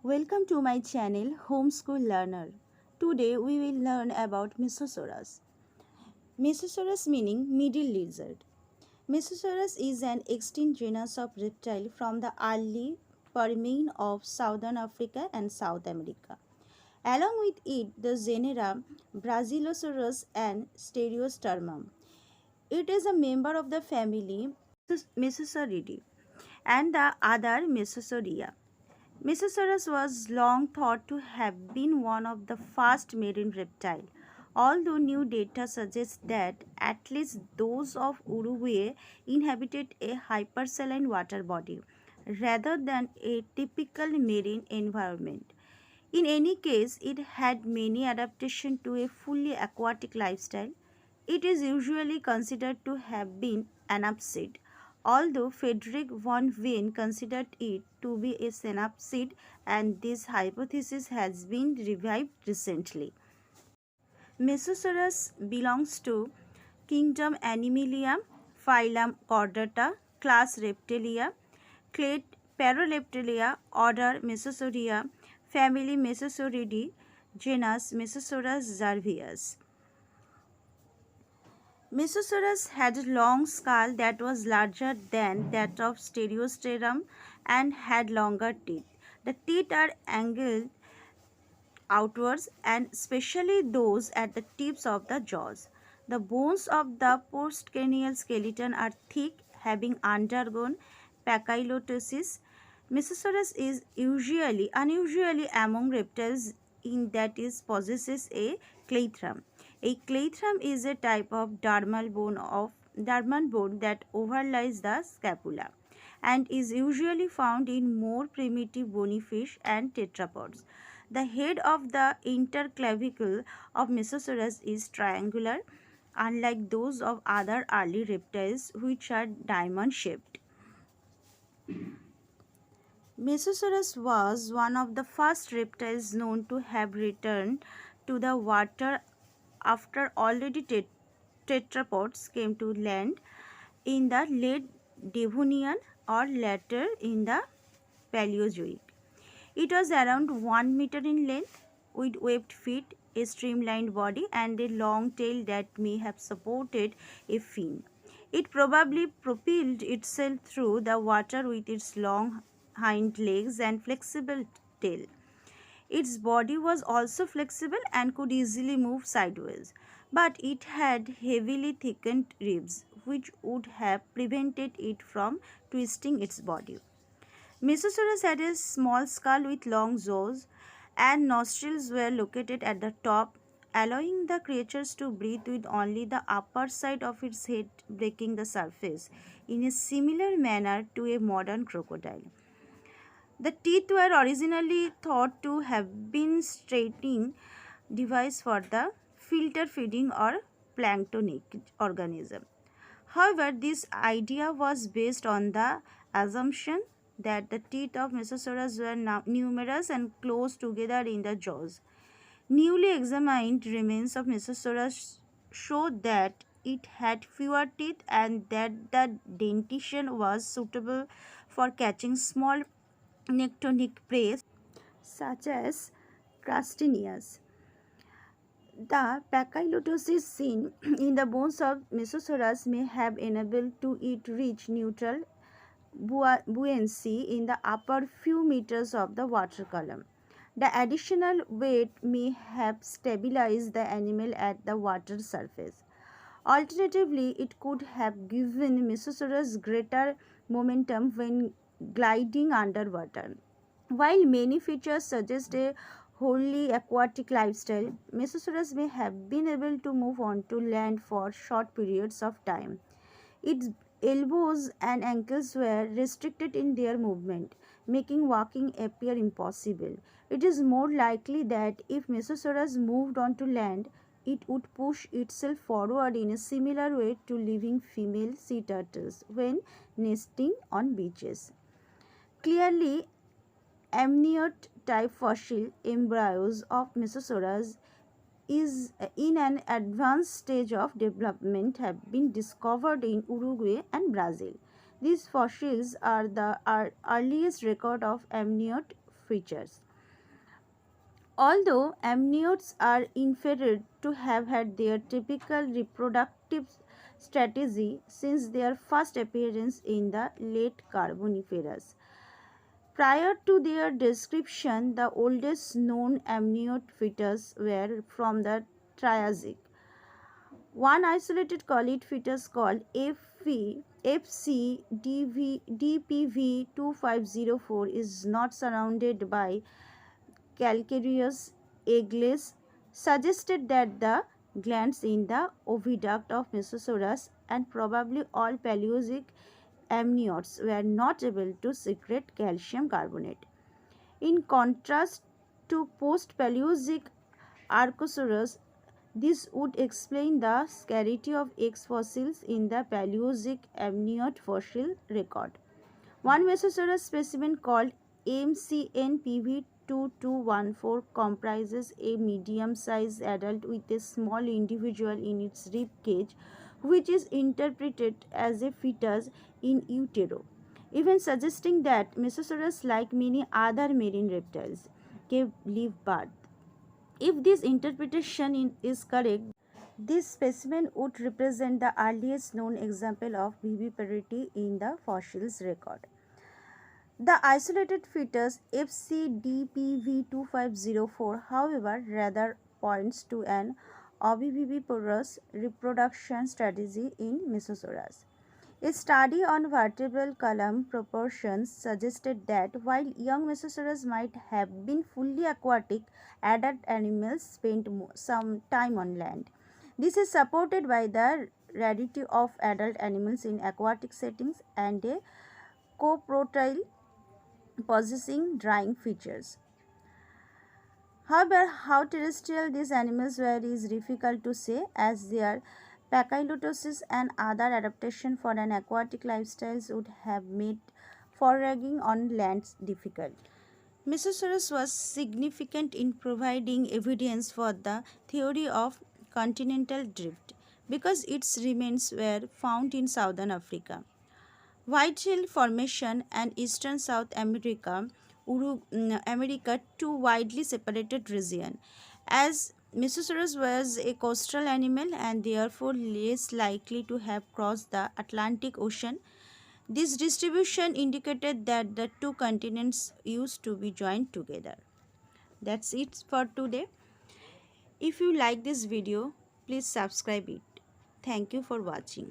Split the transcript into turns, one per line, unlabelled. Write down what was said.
Welcome to my channel Homeschool Learner. Today we will learn about Mesosaurus. Mesosaurus meaning middle lizard. Mesosaurus is an extinct genus of reptile from the early Permian of southern Africa and South America. Along with it, the genera Brachiosaurus and Stereosternum. It is a member of the family Mesosauridae and the other Mesosauria. Mesosaurus was long thought to have been one of the first marine reptiles, although new data suggests that at least those of Uruguay inhabited a hypersaline water body rather than a typical marine environment. In any case, it had many adaptations to a fully aquatic lifestyle. It is usually considered to have been anapsid, although Frederick von Wien considered it to be a synapsid, and this hypothesis has been revived recently. Mesosaurus belongs to kingdom Animalia, phylum Chordata, class Reptilia, clade Paraleptilia, order Mesosauria, family Mesosauridae, genus Mesosaurus xervius. Mesosaurus had a long skull that was larger than that of Stereosternum and had longer teeth. The teeth are angled outwards and especially those at the tips of the jaws. The bones of the postcranial skeleton are thick, having undergone pachylotosis. Mesosaurus is unusually among reptiles in that it possesses a clathrum. A clathrum is a type of dermal bone that overlies the scapula and is usually found in more primitive bony fish and tetrapods. The head of the interclavicle of Mesosaurus is triangular, unlike those of other early reptiles which are diamond shaped. Mesosaurus was one of the first reptiles known to have returned to the water after already tetrapods came to land in the late Devonian or later in the Paleozoic. It was around 1 meter in length with webbed feet, a streamlined body, and a long tail that may have supported a fin. It probably propelled itself through the water with its long hind legs and flexible tail. Its body was also flexible and could easily move sideways, but it had heavily thickened ribs, which would have prevented it from twisting its body. Mesosaurus had a small skull with long jaws, and nostrils were located at the top, allowing the creatures to breathe with only the upper side of its head breaking the surface, in a similar manner to a modern crocodile. The teeth were originally thought to have been straightening device for the filter feeding or planktonic organism. However, this idea was based on the assumption that the teeth of Mesosaurus were numerous and close together in the jaws. Newly examined remains of Mesosaurus show that it had fewer teeth and that the dentition was suitable for catching small nectonic prey such as Crustinias. The pachylotosis seen in the bones of Mesosaurus may have enabled to it reach neutral buoyancy in the upper few meters of the water column. The additional weight may have stabilized the animal at the water surface. Alternatively, it could have given Mesosaurus greater momentum when gliding underwater. While many features suggest a wholly aquatic lifestyle, Mesosaurus may have been able to move onto land for short periods of time. Its elbows and ankles were restricted in their movement, making walking appear impossible. It is more likely that if Mesosaurus moved onto land, it would push itself forward in a similar way to living female sea turtles when nesting on beaches. Clearly, amniote type fossil embryos of Mesosaurus is in an advanced stage of development have been discovered in Uruguay and Brazil. These fossils are the earliest record of amniote features. Although amniotes are inferred to have had their typical reproductive strategy since their first appearance in the late Carboniferous. Prior to their description, the oldest known amniote fetus were from the Triassic. One isolated colloid fetus called FCDPV2504 is not surrounded by calcareous eggless, suggested that the glands in the oviduct of Mesosaurus and probably all Paleozoic amniotes were not able to secrete calcium carbonate. In contrast to post-Paleozoic Archosaurus, this would explain the scarcity of X fossils in the Paleozoic amniote fossil record. One Mesosaurus specimen called MCNPV2214 comprises a medium-sized adult with a small individual in its rib cage, which is interpreted as a fetus in utero, even suggesting that Mesosaurus, like many other marine reptiles, gave live birth. If this interpretation is correct, this specimen would represent the earliest known example of viviparity in the fossils record. The isolated fetus FCDPV2504, however, rather points to an oviviviparous reproduction strategy in Mesosaurus. A study on vertebral column proportions suggested that while young Mesosaurus might have been fully aquatic, adult animals spent some time on land. This is supported by the rarity of adult animals in aquatic settings and a coprotile possessing drying features. However, how terrestrial these animals were is difficult to say, as their pachylotosis and other adaptation for an aquatic lifestyles would have made foraging on land difficult. Mesosaurus was significant in providing evidence for the theory of continental drift because its remains were found in southern Africa. Whitetail Formation and Eastern South America, America, two widely separated regions. As Mesosaurus was a coastal animal and therefore less likely to have crossed the Atlantic Ocean, this distribution indicated that the two continents used to be joined together. That's it for today. If you like this video, please subscribe it. Thank you for watching.